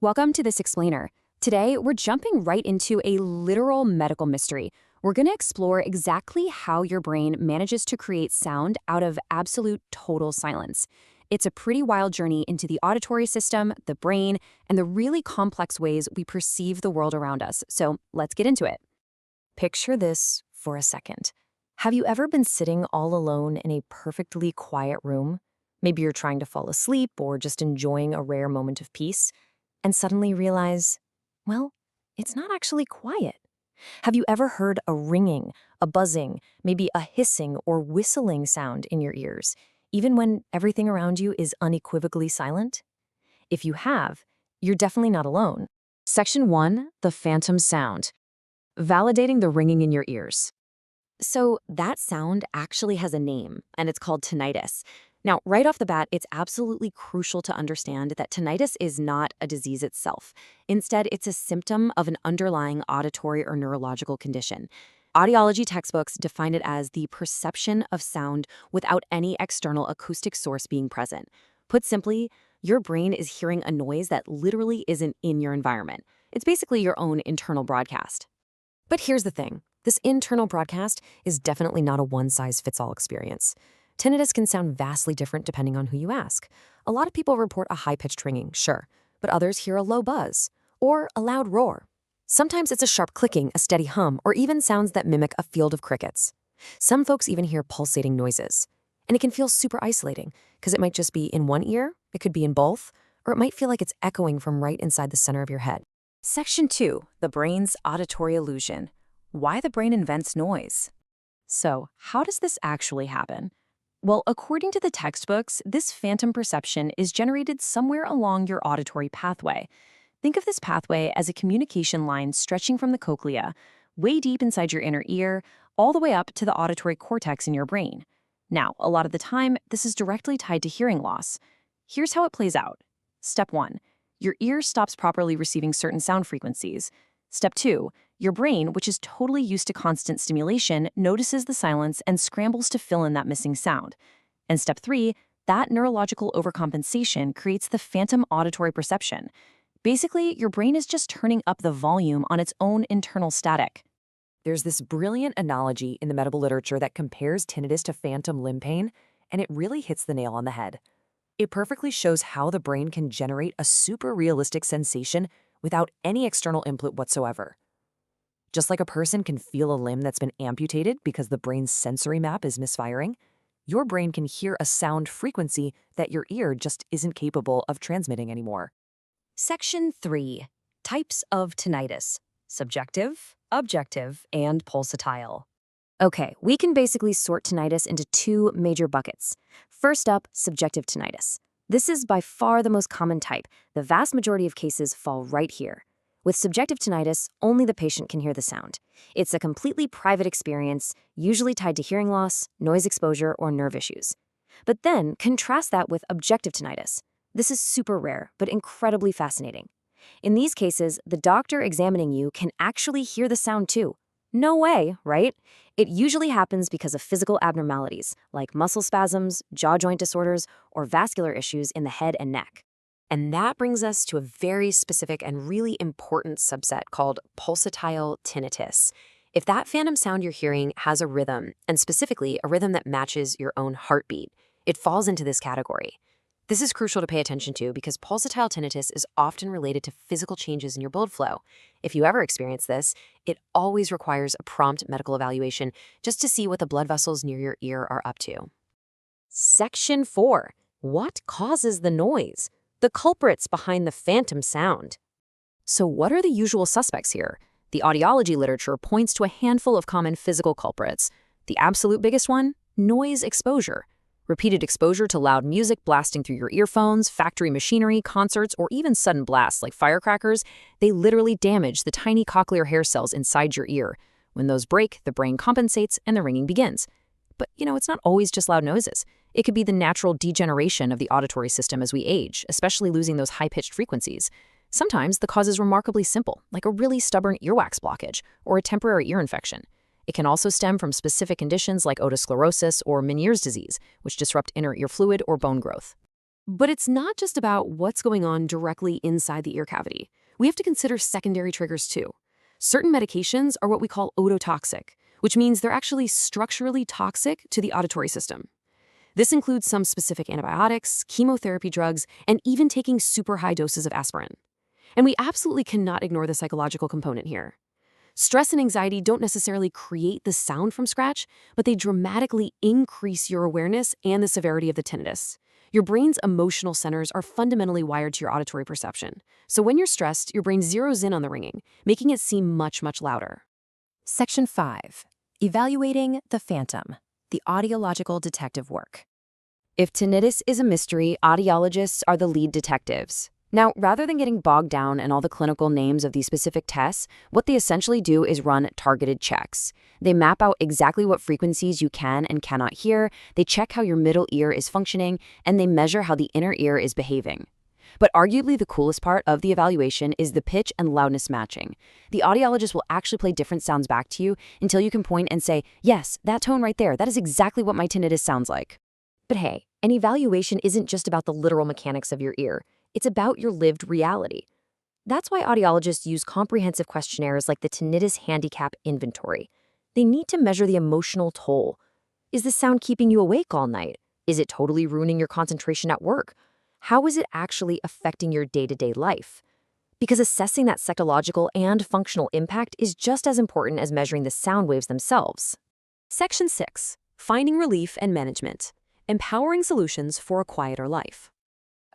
welcome to this explainer. Today, we're jumping right into a literal medical mystery. We're going to explore exactly how your brain manages to create sound out of absolute total silence. It's a pretty wild journey into the auditory system, the brain, and the really complex ways we perceive the world around us. So let's get into it. Picture this for a second. Have you ever been sitting all alone in a perfectly quiet room? Maybe you're trying to fall asleep or just enjoying a rare moment of peace, and suddenly realize, well, it's not actually quiet. Have you ever heard a ringing, a buzzing, maybe a hissing or whistling sound in your ears, even when everything around you is unequivocally silent? If you have, you're definitely not alone. Section 1, the phantom sound. Validating the ringing in your ears. So that sound actually has a name, and it's called tinnitus. Now, right off the bat, it's absolutely crucial to understand that tinnitus is not a disease itself. Instead, it's a symptom of an underlying auditory or neurological condition. Audiology textbooks define it as the perception of sound without any external acoustic source being present. Put simply, your brain is hearing a noise that literally isn't in your environment. It's basically your own internal broadcast. But here's the thing. This internal broadcast is definitely not a one-size-fits-all experience. Tinnitus can sound vastly different depending on who you ask. A lot of people report a high-pitched ringing, sure, but others hear a low buzz or a loud roar. Sometimes it's a sharp clicking, a steady hum, or even sounds that mimic a field of crickets. Some folks even hear pulsating noises. And it can feel super isolating because it might just be in one ear, it could be in both, or it might feel like it's echoing from right inside the center of your head. Section 2, the brain's auditory illusion. Why the brain invents noise. So, how does this actually happen? Well, according to the textbooks, this phantom perception is generated somewhere along your auditory pathway. Think of this pathway as a communication line stretching from the cochlea, way deep inside your inner ear, all the way up to the auditory cortex in your brain. Now, a lot of the time, this is directly tied to hearing loss. Here's how it plays out. Step 1. Your ear stops properly receiving certain sound frequencies. Step 2. Your brain, which is totally used to constant stimulation, notices the silence and scrambles to fill in that missing sound. And step 3, that neurological overcompensation creates the phantom auditory perception. Basically, your brain is just turning up the volume on its own internal static. There's this brilliant analogy in the medical literature that compares tinnitus to phantom limb pain, and it really hits the nail on the head. It perfectly shows how the brain can generate a super realistic sensation without any external input whatsoever. Just like a person can feel a limb that's been amputated because the brain's sensory map is misfiring, your brain can hear a sound frequency that your ear just isn't capable of transmitting anymore. Section 3. Types of tinnitus. Subjective, objective, and pulsatile. Okay, we can basically sort tinnitus into two major buckets. First up, subjective tinnitus. This is by far the most common type. The vast majority of cases fall right here. With subjective tinnitus, only the patient can hear the sound. It's a completely private experience, usually tied to hearing loss, noise exposure, or nerve issues. But then, contrast that with objective tinnitus. This is super rare, but incredibly fascinating. In these cases, the doctor examining you can actually hear the sound too. No way, right? It usually happens because of physical abnormalities, like muscle spasms, jaw joint disorders, or vascular issues in the head and neck. And that brings us to a very specific and really important subset called pulsatile tinnitus. If that phantom sound you're hearing has a rhythm, and specifically a rhythm that matches your own heartbeat, it falls into this category. This is crucial to pay attention to because pulsatile tinnitus is often related to physical changes in your blood flow. If you ever experience this, it always requires a prompt medical evaluation just to see what the blood vessels near your ear are up to. Section 4. What causes the noise? The culprits behind the phantom sound. So what are the usual suspects here? The audiology literature points to a handful of common physical culprits. The absolute biggest one? Noise exposure. Repeated exposure to loud music blasting through your earphones, factory machinery, concerts, or even sudden blasts like firecrackers, they literally damage the tiny cochlear hair cells inside your ear. When those break, the brain compensates and the ringing begins. But, it's not always just loud noises. It could be the natural degeneration of the auditory system as we age, especially losing those high-pitched frequencies. Sometimes the cause is remarkably simple, like a really stubborn earwax blockage or a temporary ear infection. It can also stem from specific conditions like otosclerosis or Meniere's disease, which disrupt inner ear fluid or bone growth. But it's not just about what's going on directly inside the ear cavity. We have to consider secondary triggers too. Certain medications are what we call ototoxic, which means they're actually structurally toxic to the auditory system. This includes some specific antibiotics, chemotherapy drugs, and even taking super high doses of aspirin. And we absolutely cannot ignore the psychological component here. Stress and anxiety don't necessarily create the sound from scratch, but they dramatically increase your awareness and the severity of the tinnitus. Your brain's emotional centers are fundamentally wired to your auditory perception. So when you're stressed, your brain zeroes in on the ringing, making it seem much, much louder. Section 5. Evaluating the phantom, the audiological detective work. If tinnitus is a mystery, audiologists are the lead detectives. Now, rather than getting bogged down in all the clinical names of these specific tests, what they essentially do is run targeted checks. They map out exactly what frequencies you can and cannot hear, they check how your middle ear is functioning, and they measure how the inner ear is behaving. But arguably the coolest part of the evaluation is the pitch and loudness matching. The audiologist will actually play different sounds back to you until you can point and say, yes, that tone right there, that is exactly what my tinnitus sounds like. But hey, an evaluation isn't just about the literal mechanics of your ear. It's about your lived reality. That's why audiologists use comprehensive questionnaires like the Tinnitus Handicap Inventory. They need to measure the emotional toll. Is the sound keeping you awake all night? Is it totally ruining your concentration at work? How is it actually affecting your day-to-day life? Because assessing that psychological and functional impact is just as important as measuring the sound waves themselves. Section 6. Finding relief and management. Empowering solutions for a quieter life.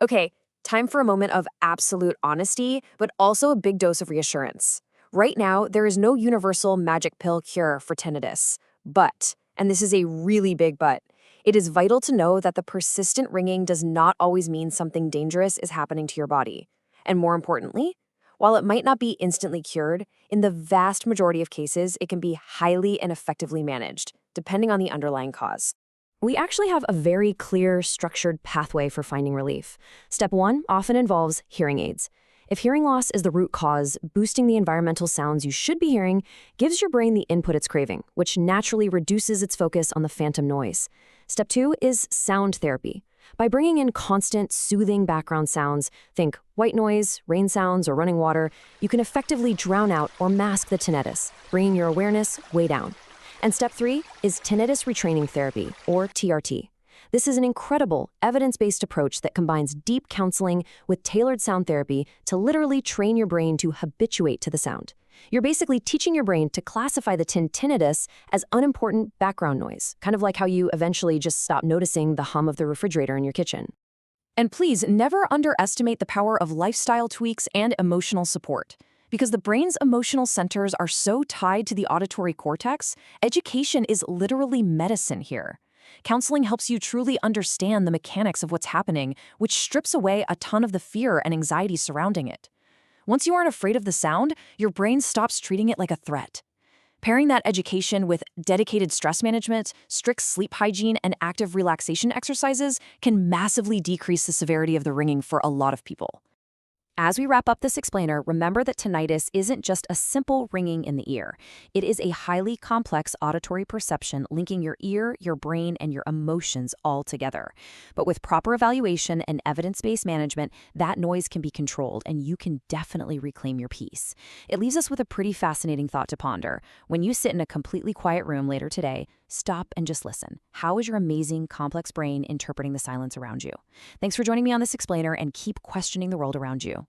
Okay, time for a moment of absolute honesty, but also a big dose of reassurance. Right now, there is no universal magic pill cure for tinnitus. But, and this is a really big but, it is vital to know that the persistent ringing does not always mean something dangerous is happening to your body. And more importantly, while it might not be instantly cured, in the vast majority of cases, it can be highly and effectively managed, depending on the underlying cause. We actually have a very clear, structured pathway for finding relief. Step 1 often involves hearing aids. If hearing loss is the root cause, boosting the environmental sounds you should be hearing gives your brain the input it's craving, which naturally reduces its focus on the phantom noise. Step 2 is sound therapy. By bringing in constant, soothing background sounds, think white noise, rain sounds, or running water, you can effectively drown out or mask the tinnitus, bringing your awareness way down. And step 3 is tinnitus retraining therapy, or TRT. This is an incredible, evidence-based approach that combines deep counseling with tailored sound therapy to literally train your brain to habituate to the sound. You're basically teaching your brain to classify the tinnitus as unimportant background noise, kind of like how you eventually just stop noticing the hum of the refrigerator in your kitchen. And please never underestimate the power of lifestyle tweaks and emotional support. Because the brain's emotional centers are so tied to the auditory cortex, education is literally medicine here. Counseling helps you truly understand the mechanics of what's happening, which strips away a ton of the fear and anxiety surrounding it. Once you aren't afraid of the sound, your brain stops treating it like a threat. Pairing that education with dedicated stress management, strict sleep hygiene, and active relaxation exercises can massively decrease the severity of the ringing for a lot of people. As we wrap up this explainer, remember that tinnitus isn't just a simple ringing in the ear. It is a highly complex auditory perception linking your ear, your brain, and your emotions all together. But with proper evaluation and evidence-based management, that noise can be controlled and you can definitely reclaim your peace. It leaves us with a pretty fascinating thought to ponder. When you sit in a completely quiet room later today, stop and just listen. How is your amazing, complex brain interpreting the silence around you? Thanks for joining me on this explainer and keep questioning the world around you.